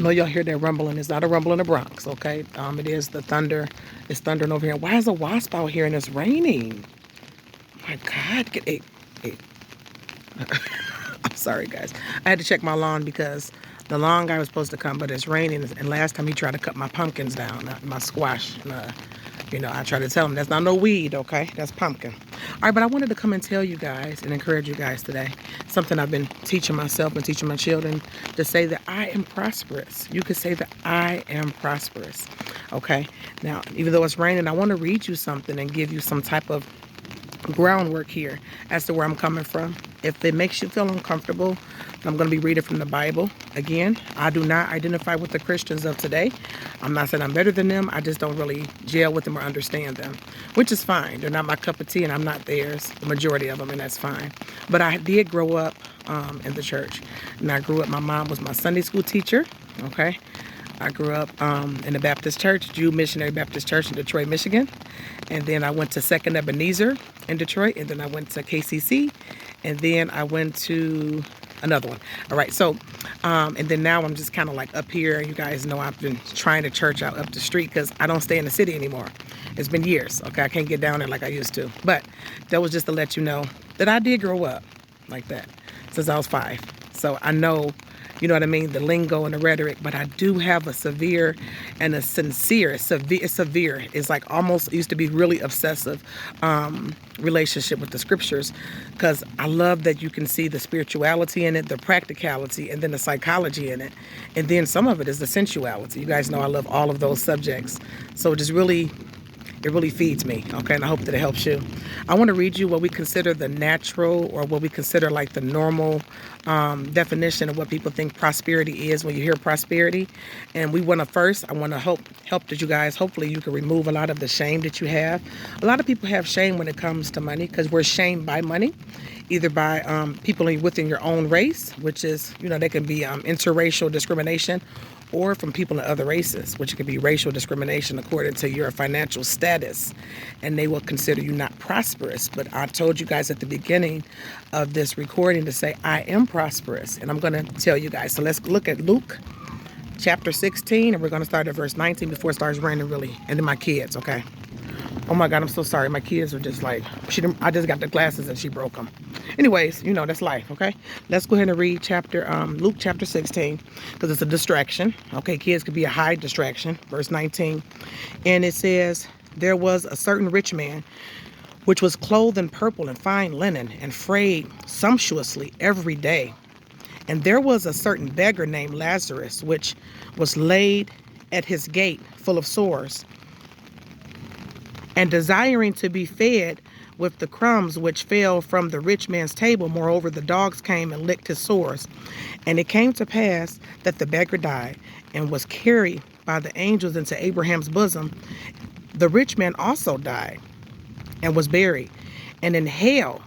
know y'all hear that rumbling. It's not a rumble in the Bronx, okay? It is the thunder. It's thundering over here. Why is a wasp out here and it's raining? My God, hey. I'm sorry, guys. I had to check my lawn because the lawn guy was supposed to come, but it's raining. And last time he tried to cut my pumpkins down, my squash. And, I tried to tell him that's not no weed, okay? That's pumpkin. All right, but I wanted to come and tell you guys and encourage you guys today. Something I've been teaching myself and teaching my children, to say that I am prosperous. You could say that I am prosperous, okay? Now, even though it's raining, I want to read you something and give you some type of groundwork here as to where I'm coming from. If it makes you feel uncomfortable, I'm going to be reading from the Bible. Again, I do not identify with the Christians of today. I'm not saying I'm better than them. I just don't really gel with them or understand them, which is fine. They're not my cup of tea and I'm not theirs, the majority of them, and that's fine. But I did grow up in the church. And I grew up, my mom was my Sunday school teacher, okay? I grew up in the Baptist church, Jew Missionary Baptist Church in Detroit, Michigan. And then I went to Second Ebenezer in Detroit. And then I went to KCC. And then I went to another one. All right. So, and then now I'm just kind of like up here. You guys know I've been trying to church out up the street because I don't stay in the city anymore. It's been years. Okay. I can't get down there like I used to. But that was just to let you know that I did grow up like that since I was 5. So I know, you know what I mean, the lingo and the rhetoric, but I do have a severe and a sincere, severe, it's like almost used to be really obsessive relationship with the scriptures, because I love that you can see the spirituality in it, the practicality, and then the psychology in it. And then some of it is the sensuality. You guys know I love all of those subjects. So it really feeds me, okay? And I hope that it helps you. I want to read you what we consider the natural, or what we consider like the normal definition of what people think prosperity is when you hear prosperity. And I want to help that you guys, hopefully you can remove a lot of the shame that you have. A lot of people have shame when it comes to money because we're shamed by money, either by people within your own race, which is, they can be interracial discrimination, or from people in other races, which could be racial discrimination according to your financial status, and they will consider you not prosperous. But I told you guys at the beginning of this recording to say I am prosperous, and I'm going to tell you guys. So let's look at Luke chapter 16, and we're going to start at verse 19 before it starts raining really. And then my kids, okay? Oh my God, I'm so sorry. My kids are just like, I just got the glasses and she broke them. Anyways, that's life, okay? Let's go ahead and read Luke chapter 16, because it's a distraction. Okay, kids could be a high distraction. Verse 19. And it says, there was a certain rich man, which was clothed in purple and fine linen, and frayed sumptuously every day. And there was a certain beggar named Lazarus, which was laid at his gate, full of sores, and desiring to be fed with the crumbs which fell from the rich man's table. Moreover, the dogs came and licked his sores. And it came to pass that the beggar died and was carried by the angels into Abraham's bosom. The rich man also died and was buried. And in hell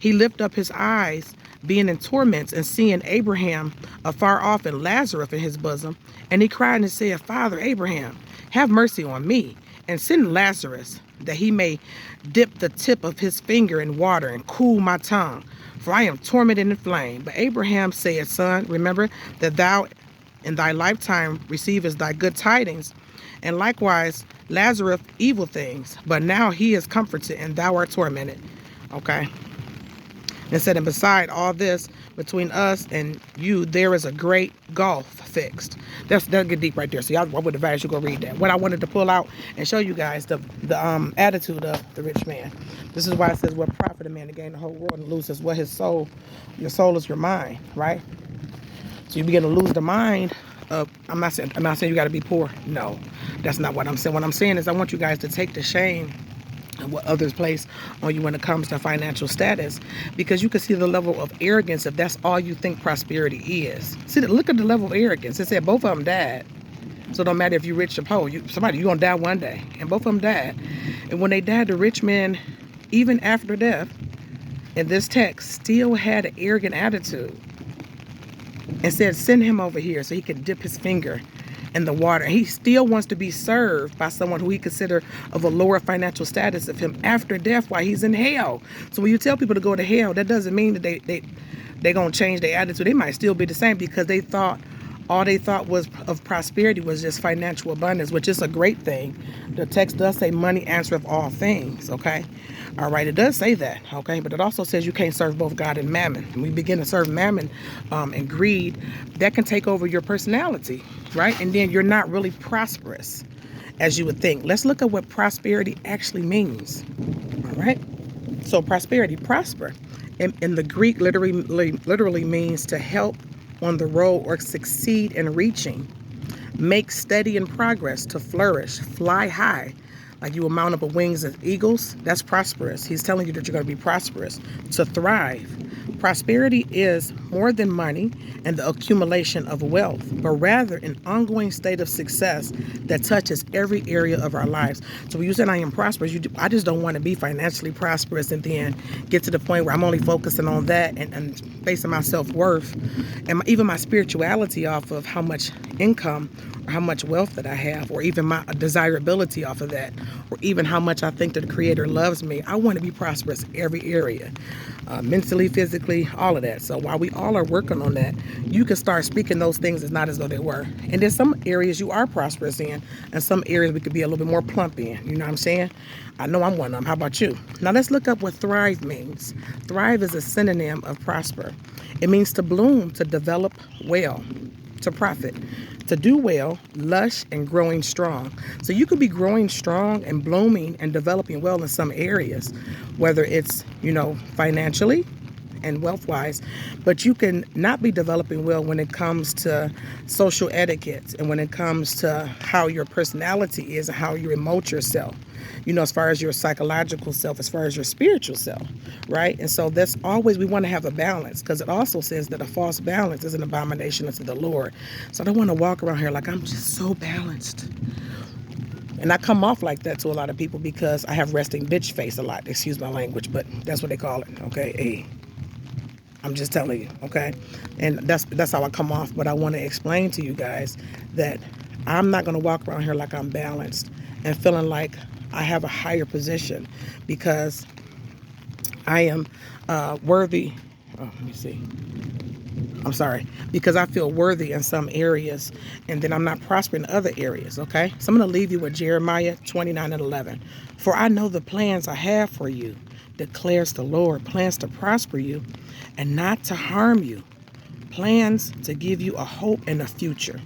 he lifted up his eyes, being in torments, and seeing Abraham afar off and Lazarus in his bosom. And he cried and said, Father Abraham, have mercy on me, and send Lazarus, that he may dip the tip of his finger in water and cool my tongue, for I am tormented in flame. But Abraham said, Son, remember that thou in thy lifetime receivest thy good tidings, and likewise Lazarus evil things. But now he is comforted, and thou art tormented. Okay. And said, and beside all this, between us and you, there is a great gulf fixed. That'll get deep right there. So I would advise you go read that. What I wanted to pull out and show you guys the attitude of the rich man. This is why it says, what profit a man to gain the whole world and loses what his soul. Your soul is your mind, right? So you begin to lose the mind of, I'm not saying you got to be poor. No, that's not what I'm saying. What I'm saying is I want you guys to take the shame and what others place on you when it comes to financial status, because you can see the level of arrogance if that's all you think prosperity is. See, look at the level of arrogance. It said both of them died. So it don't matter if you're rich or poor. You're going to die one day. And both of them died. And when they died, the rich man, even after death, in this text, still had an arrogant attitude and said, send him over here so he can dip his finger in the water. He still wants to be served by someone who he consider of a lower financial status of him after death while he's in hell. So when you tell people to go to hell, that doesn't mean that they're going to change their attitude. They might still be the same because they thought All they thought was of prosperity was just financial abundance, which is a great thing. The text does say money answereth all things, okay? All right, it does say that, okay? But it also says you can't serve both God and mammon. When we begin to serve mammon and greed, that can take over your personality, right? And then you're not really prosperous as you would think. Let's look at what prosperity actually means, all right? So prosperity, prosper, in the Greek literally means to help on the road or succeed in reaching, make steady in progress, to flourish, fly high, like you will mount up with wings as eagles. That's prosperous. He's telling you that you're going to be prosperous, to thrive. Prosperity is more than money and the accumulation of wealth, but rather an ongoing state of success that touches every area of our lives. So when you said I am prosperous, I just don't want to be financially prosperous and then get to the point where I'm only focusing on that and basing my self-worth and even my spirituality off of how much income or how much wealth that I have, or even my desirability off of that, or even how much I think that the Creator loves me. I want to be prosperous in every area, mentally, physically, all of that. So while we all are working on that, you can start speaking those things as not as though they were. And there's some areas you are prosperous in, and some areas we could be a little bit more plump in. You know what I'm saying? I know I'm one of them. How about you? Now let's look up what thrive means. Thrive is a synonym of prosper. It means to bloom, to develop well, to profit, to do well, lush, and growing strong. So you could be growing strong and blooming and developing well in some areas, whether it's, financially and wealth-wise, but you can not be developing well when it comes to social etiquette and when it comes to how your personality is and how you emote yourself. As far as your psychological self, as far as your spiritual self, right? And so that's always, we want to have a balance, because it also says that a false balance is an abomination unto the Lord. So I don't want to walk around here like I'm just so balanced. And I come off like that to a lot of people because I have resting bitch face a lot. Excuse my language, but that's what they call it, okay? Hey, I'm just telling you, okay? And that's how I come off. But I want to explain to you guys that I'm not going to walk around here like I'm balanced and feeling like I have a higher position because I am worthy. Oh, let me see. I'm sorry. Because I feel worthy in some areas and then I'm not prospering in other areas, okay? So I'm going to leave you with Jeremiah 29:11. For I know the plans I have for you, declares the Lord, plans to prosper you and not to harm you, plans to give you a hope and a future.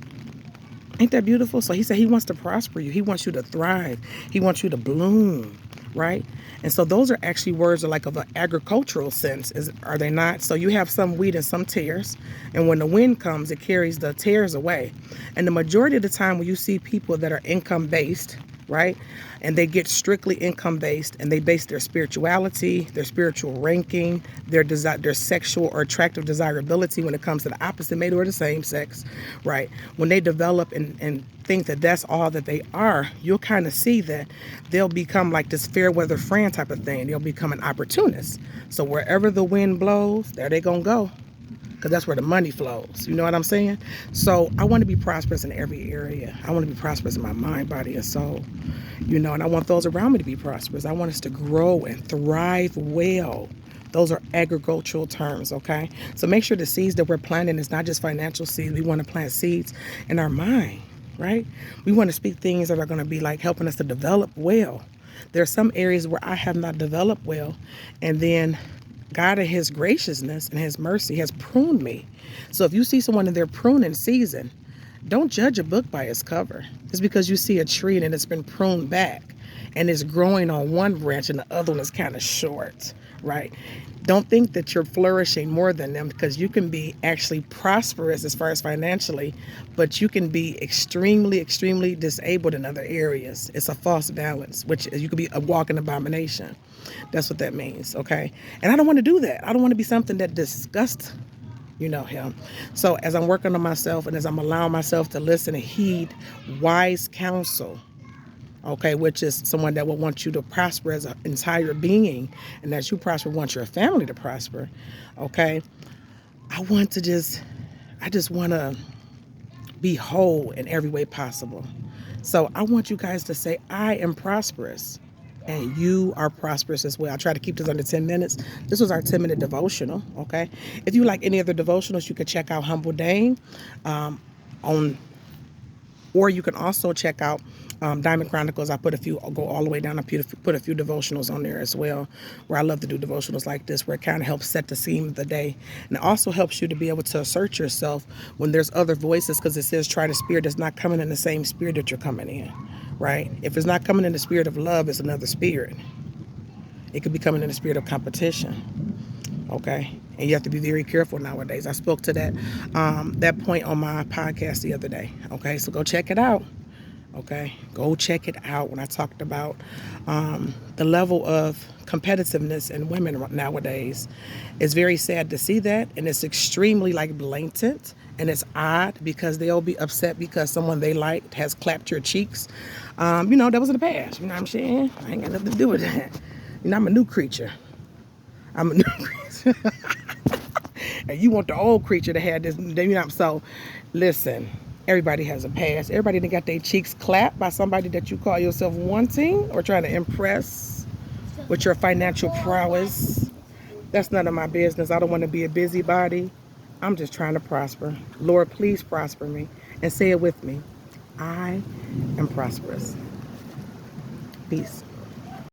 Ain't that beautiful? So he said he wants to prosper you. He wants you to thrive. He wants you to bloom, right? And so those are actually words of an agricultural sense, are they not? So you have some wheat and some tares. And when the wind comes, it carries the tares away. And the majority of the time when you see people that are income-based, right? And they get strictly income-based and they base their spirituality, their spiritual ranking, their sexual or attractive desirability when it comes to the opposite mate or the same sex, right? When they develop and think that that's all that they are, you'll kind of see that they'll become like this fair weather friend type of thing. They'll become an opportunist. So wherever the wind blows, there they gonna go. Because that's where the money flows. You know what I'm saying? So I want to be prosperous in every area. I want to be prosperous in my mind, body, and soul. And I want those around me to be prosperous. I want us to grow and thrive well. Those are agricultural terms, okay? So make sure the seeds that we're planting is not just financial seeds. We want to plant seeds in our mind, right? We want to speak things that are going to be like helping us to develop well. There are some areas where I have not developed well, and then God in his graciousness and his mercy has pruned me. So if you see someone in their pruning season, don't judge a book by its cover. It's because you see a tree and it's been pruned back and it's growing on one branch and the other one is kind of short, right? Don't think that you're flourishing more than them, because you can be actually prosperous as far as financially, but you can be extremely, extremely disabled in other areas. It's a false balance, which you could be a walking abomination. That's what that means, okay? And I don't want to do that. I don't want to be something that disgusts, him. So as I'm working on myself and as I'm allowing myself to listen and heed wise counsel, okay, which is someone that will want you to prosper as an entire being, and as you prosper, want your family to prosper, okay? I just want to be whole in every way possible. So I want you guys to say, I am prosperous. And you are prosperous as well. I try to keep this under 10 minutes. This was our 10-minute devotional, okay? If you like any other devotionals, you can check out Humble Dane. on, or you can also check out Diamond Chronicles. I put a few, I'll go all the way down. I put a few devotionals on there as well, where I love to do devotionals like this, where it kind of helps set the scene of the day. And it also helps you to be able to assert yourself when there's other voices, because it says try the spirit that's not coming in the same spirit that you're coming in, right? If it's not coming in the spirit of love, it's another spirit. It could be coming in the spirit of competition. Okay, and you have to be very careful nowadays. I spoke to that point on my podcast the other day. Okay, so go check it out. Okay, go check it out. When I talked about the level of competitiveness in women nowadays, it's very sad to see that, and it's extremely like blatant, and it's odd because they'll be upset because someone they liked has clapped your cheeks. That was in the past. You know what I'm saying? I ain't got nothing to do with that. I'm a new creature. I'm a new creature. And you want the old creature to have this, so listen, everybody has a past. Everybody done got their cheeks clapped by somebody that you call yourself wanting or trying to impress with your financial prowess. That's none of my business. I don't want to be a busybody. I'm just trying to prosper. Lord, please prosper me. And say it with me. I am prosperous. Peace.